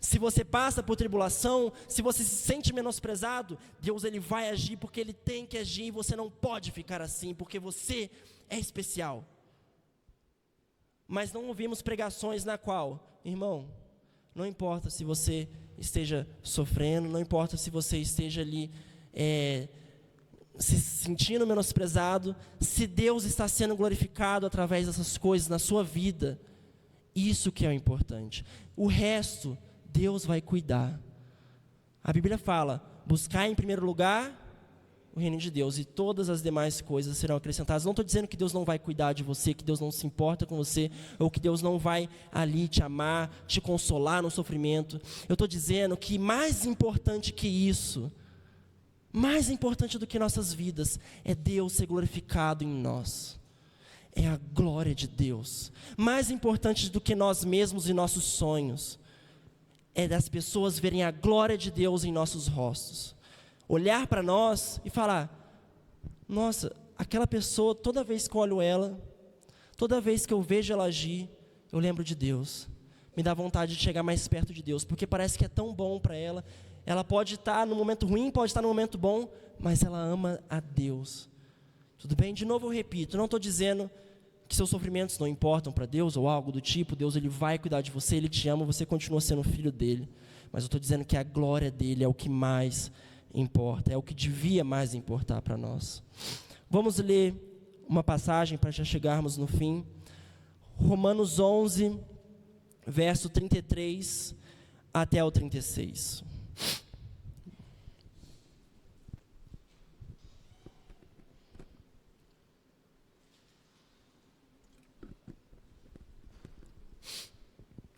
Se você passa por tribulação, se você se sente menosprezado, Deus Ele vai agir porque Ele tem que agir, e você não pode ficar assim, porque você é especial. Mas não ouvimos pregações na qual, irmão, não importa se você esteja sofrendo, não importa se você esteja ali se sentindo menosprezado, se Deus está sendo glorificado através dessas coisas na sua vida, isso que é o importante. O resto, Deus vai cuidar. A Bíblia fala: buscar em primeiro lugar o reino de Deus, e todas as demais coisas serão acrescentadas. Não estou dizendo que Deus não vai cuidar de você, que Deus não se importa com você, ou que Deus não vai ali te amar, te consolar no sofrimento. Eu estou dizendo que mais importante que isso, mais importante do que nossas vidas, é Deus ser glorificado em nós. É a glória de Deus. Mais importante do que nós mesmos e nossos sonhos, é das pessoas verem a glória de Deus em nossos rostos. Olhar para nós e falar: nossa, aquela pessoa, toda vez que eu olho ela, toda vez que eu vejo ela agir, eu lembro de Deus. Me dá vontade de chegar mais perto de Deus, porque parece que é tão bom para ela. Ela pode estar no momento ruim, pode estar no momento bom, mas ela ama a Deus. Tudo bem? De novo eu repito, não estou dizendo que seus sofrimentos não importam para Deus, ou algo do tipo. Deus Ele vai cuidar de você, Ele te ama, você continua sendo filho dEle. Mas eu estou dizendo que a glória dEle é o que mais importa, é o que devia mais importar para nós. Vamos ler uma passagem para já chegarmos no fim. Romanos 11, verso 33 até o 36.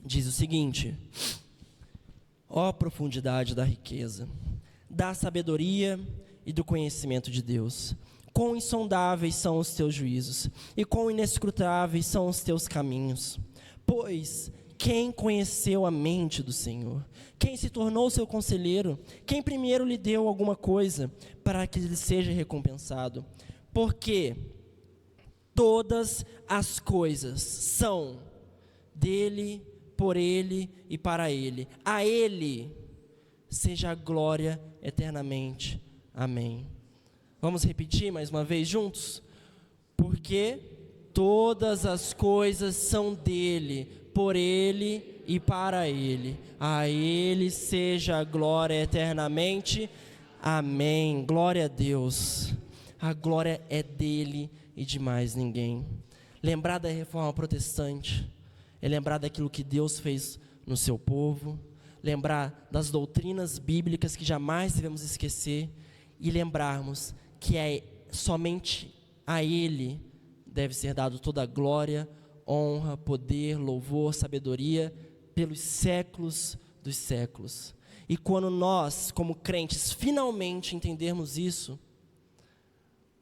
Diz o seguinte: ó profundidade da riqueza, da sabedoria e do conhecimento de Deus. Quão insondáveis são os teus juízos, e quão inescrutáveis são os teus caminhos. Pois quem conheceu a mente do Senhor? Quem se tornou seu conselheiro? Quem primeiro lhe deu alguma coisa para que lhe seja recompensado? Porque todas as coisas são dele, por ele e para ele. A ele seja a glória eternamente. Amém. Vamos repetir mais uma vez juntos? Porque todas as coisas são dele, por ele e para ele. A ele seja a glória eternamente. Amém. Glória a Deus. A glória é dele e de mais ninguém. Lembrar da reforma protestante é lembrar daquilo que Deus fez no seu povo, lembrar das doutrinas bíblicas que jamais devemos esquecer e lembrarmos que somente a Ele deve ser dado toda a glória, honra, poder, louvor, sabedoria pelos séculos dos séculos. E quando nós, como crentes, finalmente entendermos isso,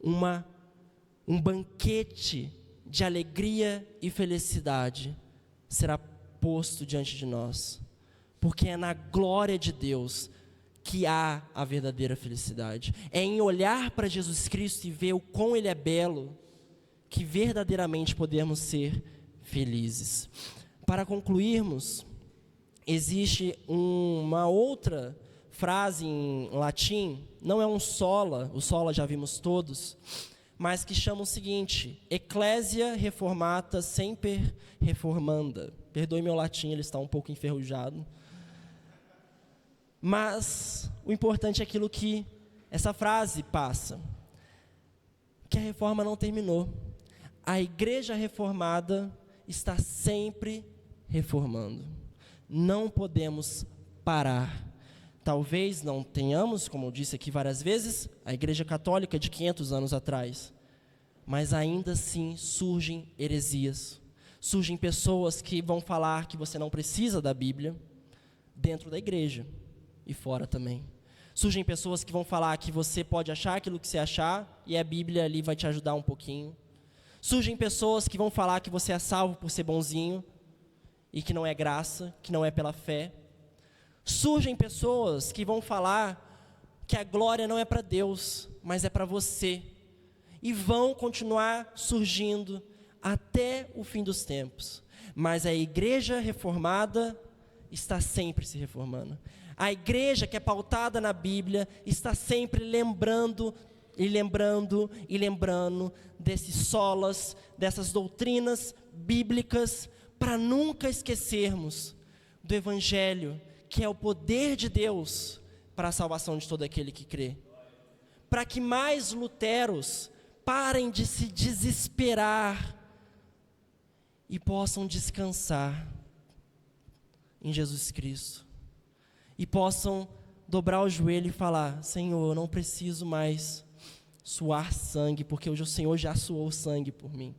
um banquete de alegria e felicidade será posto diante de nós, porque é na glória de Deus que há a verdadeira felicidade. É em olhar para Jesus Cristo e ver o quão Ele é belo, que verdadeiramente podemos ser felizes. Para concluirmos, existe uma outra frase em latim, não é um sola, o sola já vimos todos, mas que chama o seguinte: Ecclesia reformata semper reformanda. Perdoe meu latim, ele está um pouco enferrujado. Mas o importante é aquilo que essa frase passa, que a reforma não terminou. A igreja reformada está sempre reformando. Não podemos parar. Talvez não tenhamos, como eu disse aqui várias vezes, a igreja católica de 500 anos atrás, mas ainda assim surgem heresias. Surgem pessoas que vão falar que você não precisa da Bíblia dentro da igreja e fora também. Surgem pessoas que vão falar que você pode achar aquilo que você achar e a Bíblia ali vai te ajudar um pouquinho. Surgem pessoas que vão falar que você é salvo por ser bonzinho e que não é graça, que não é pela fé. Surgem pessoas que vão falar que a glória não é para Deus, mas é para você. E vão continuar surgindo até o fim dos tempos. Mas a igreja reformada está sempre se reformando. A igreja que é pautada na Bíblia está sempre lembrando desses solas, dessas doutrinas bíblicas, para nunca esquecermos do Evangelho, que é o poder de Deus para a salvação de todo aquele que crê. Para que mais luteros parem de se desesperar e possam descansar em Jesus Cristo. E possam dobrar o joelho e falar: Senhor, eu não preciso mais suar sangue, porque hoje o Senhor já suou sangue por mim.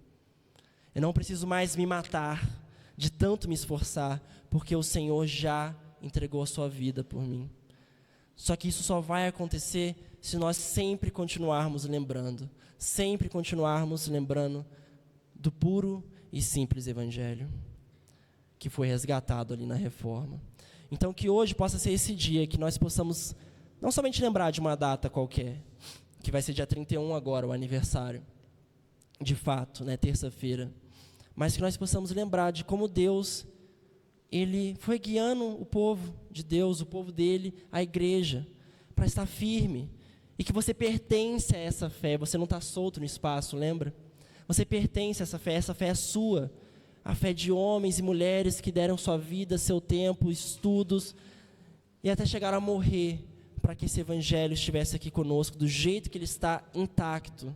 Eu não preciso mais me matar, de tanto me esforçar, porque o Senhor já entregou a sua vida por mim. Só que isso só vai acontecer se nós sempre continuarmos lembrando do puro e simples Evangelho, que foi resgatado ali na Reforma. Então que hoje possa ser esse dia que nós possamos não somente lembrar de uma data qualquer, que vai ser dia 31 agora, o aniversário, de fato, né, terça-feira, mas que nós possamos lembrar de como Deus, Ele foi guiando o povo de Deus, o povo dele, a igreja, para estar firme, e que você pertence a essa fé, você não está solto no espaço, lembra? Você pertence a essa fé é sua, a fé de homens e mulheres que deram sua vida, seu tempo, estudos, e até chegaram a morrer, para que esse Evangelho estivesse aqui conosco, do jeito que ele está intacto,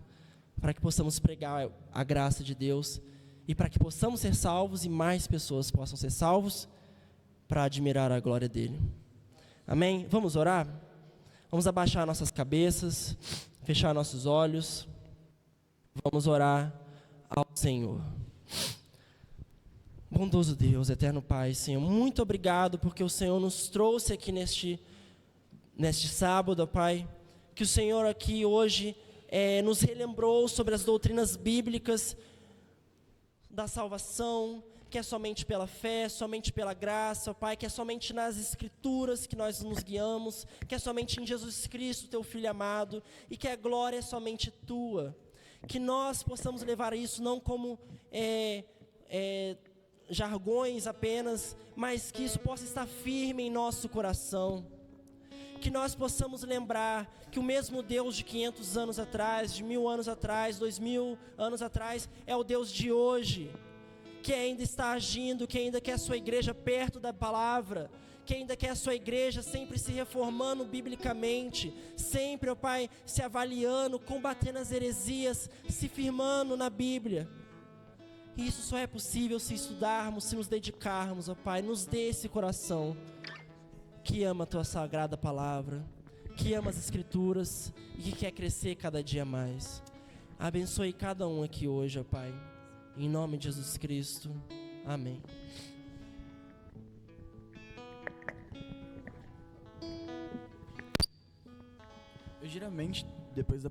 para que possamos pregar a graça de Deus, e para que possamos ser salvos, e mais pessoas possam ser salvos, para admirar a glória dele. Amém? Vamos orar? Vamos abaixar nossas cabeças, fechar nossos olhos, vamos orar ao Senhor. Bondoso Deus, eterno Pai, Senhor, muito obrigado porque o Senhor nos trouxe aqui neste sábado, Pai, que o Senhor aqui hoje nos relembrou sobre as doutrinas bíblicas da salvação, que é somente pela fé, somente pela graça, Pai, que é somente nas Escrituras que nós nos guiamos, que é somente em Jesus Cristo, Teu Filho amado, e que a glória é somente Tua. Que nós possamos levar isso não como jargões apenas, mas que isso possa estar firme em nosso coração. Que nós possamos lembrar que o mesmo Deus de 500 anos atrás, de 1000 anos atrás, 2000 anos atrás, é o Deus de hoje, que ainda está agindo, que ainda quer a sua igreja perto da palavra, que ainda quer a sua igreja sempre se reformando biblicamente, sempre, ó Pai, se avaliando, combatendo as heresias, se firmando na Bíblia. E isso só é possível se estudarmos, se nos dedicarmos, ó Pai. Nos dê esse coração que ama a Tua sagrada palavra, que ama as Escrituras e que quer crescer cada dia mais. Abençoe cada um aqui hoje, ó Pai. Em nome de Jesus Cristo. Amém. Eu geralmente, depois da